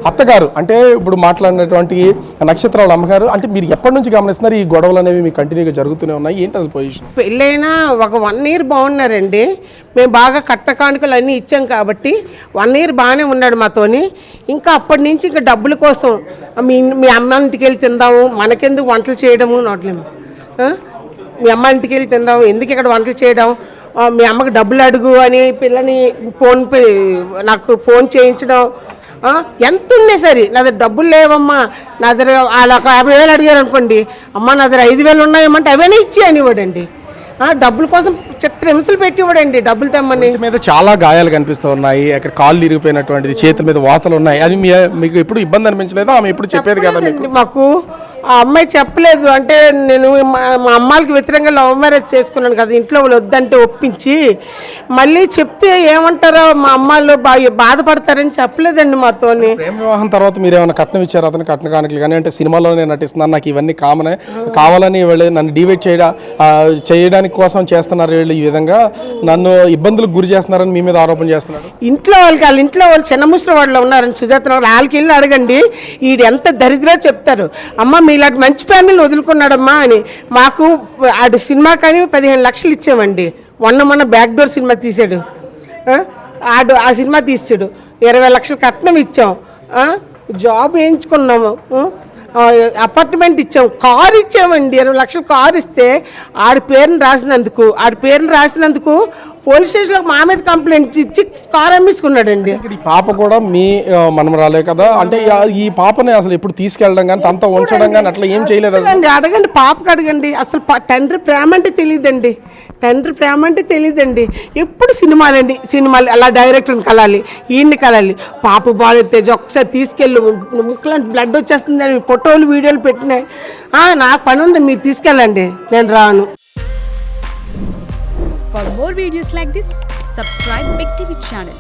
అత్తగారు అంటే ఇప్పుడు మాట్లాడినటువంటి నక్షత్రాల అమ్మగారు అంటే మీరు ఎప్పటి నుంచి గమనిస్తున్నారు ఈ గొడవలు అనేవి మీకు కంటిన్యూగా జరుగుతూనే ఉన్నాయి, ఏంటి అది పొజిషన్? పెళ్ళైనా ఒక 1 year బాగున్నారండి. మేము బాగా కట్టకానుకలు అన్నీ ఇచ్చాం కాబట్టి 1 year బాగానే ఉన్నాడు మాతోని. ఇంకా అప్పటి నుంచి ఇంకా డబ్బుల కోసం మీ అమ్మ ఇంటికి వెళ్ళి తిందాము, మనకెందుకు వంటలు చేయడము నోట్లేము, మీ అమ్మ ఇంటికి వెళ్ళి తిందాము, ఎందుకు ఇక్కడ వంటలు చేయడం, మీ అమ్మకి డబ్బులు అడుగు అని పిల్లని నాకు ఫోన్ చేయించడం. ఎంత ఉన్నాయి సరే నా దగ్గర డబ్బులు లేవమ్మా, నా దగ్గర వాళ్ళ 50,000 అడిగారు అనుకోండి, అమ్మ నా దగ్గర 5,000 ఉన్నాయమ్మంటే అవన్నీ ఇచ్చి అనివ్వడండి. డబ్బుల కోసం చిత్రహింసలు పెట్టివ్వడండి, డబ్బులు తెమ్మని. మీద చాలా గాయాలు కనిపిస్తూ ఉన్నాయి, అక్కడ కాళ్ళు ఇరిగిపోయినటువంటిది, చేతుల మీద వాతలు ఉన్నాయి. అది మీకు ఎప్పుడు ఇబ్బంది అనిపించలేదు? ఆమె ఎప్పుడు చెప్పేది కదా మీకు? మాకు ఆ అమ్మాయి చెప్పలేదు. అంటే నేను మా అమ్మాయికి వ్యతిరేకంగా లవ్ మ్యారేజ్ చేసుకున్నాను కదా, ఇంట్లో వాళ్ళు వద్దంటే ఒప్పించి మళ్ళీ చెప్తే ఏమంటారో మా అమ్మాయిలు బాధపడతారని చెప్పలేదండి మాతోని. ప్రేమ వివాహం తర్వాత మీరు ఏమైనా కట్నం ఇచ్చారు అతను? కట్న కానుకలు కానీ అంటే సినిమాలో నేను నటిస్తున్నాను, నాకు ఇవన్నీ కామనే, కావాలని వీళ్ళు నన్ను డివైడ్ చేయడానికి కోసం చేస్తున్నారు, వీళ్ళు ఈ విధంగా నన్ను ఇబ్బందులకు గురి చేస్తున్నారని మీ మీద ఆరోపణ చేస్తున్నారు. వాళ్ళ ఇంట్లో వాళ్ళు చిన్న ముసలి వాళ్ళు ఉన్నారని సుజాత వాళ్ళకి వెళ్ళి అడగండి, వీడు ఎంత దరిద్రో చెప్తారు. అమ్మ ఇలాంటి మంచి ఫ్యామిలీని వదులుకున్నాడమ్మా అని. మాకు ఆడు సినిమా కానీ 15 లక్షలు ఇచ్చామండి. మొన్న బ్యాక్ డోర్ సినిమా తీసాడు, ఆ సినిమా తీసాడు, 20 లక్షలు కట్నం ఇచ్చాం, జాబ్ వేయించుకున్నాము, అపార్ట్మెంట్ ఇచ్చాం, కారు ఇచ్చామండి. 20 లక్షలు కారు ఇస్తే ఆడి పేరుని రాసినందుకు పోలీస్ స్టేషన్లో మా మీద కంప్లైంట్ ఇచ్చి కారు అమ్మేసుకున్నాడండి. ఈ పాప కూడా మీ మనమరాలే కదా, అంటే ఈ పాపని అసలు ఎప్పుడు తీసుకెళ్ళడం కానీ తనతో ఉంచడం కానీ అట్లా ఏం చేయలేదు? అడగండి, పాపకు అడగండి. అసలు తండ్రి ప్రేమ అంటే తెలియదండి. ఎప్పుడు సినిమాలు అలా డైరెక్టర్ని కలాలి, ఈయన్ని కలాలి. పాప బాగా ఒకసారి తీసుకెళ్ళు, ముక్కలాంటి బ్లడ్ వచ్చేస్తుందని ఫోటోలు వీడియోలు పెట్టినాయి. నాకు పని ఉంది, మీరు తీసుకెళ్ళండి, నేను రాను. For more videos like this, subscribe Big TV channel.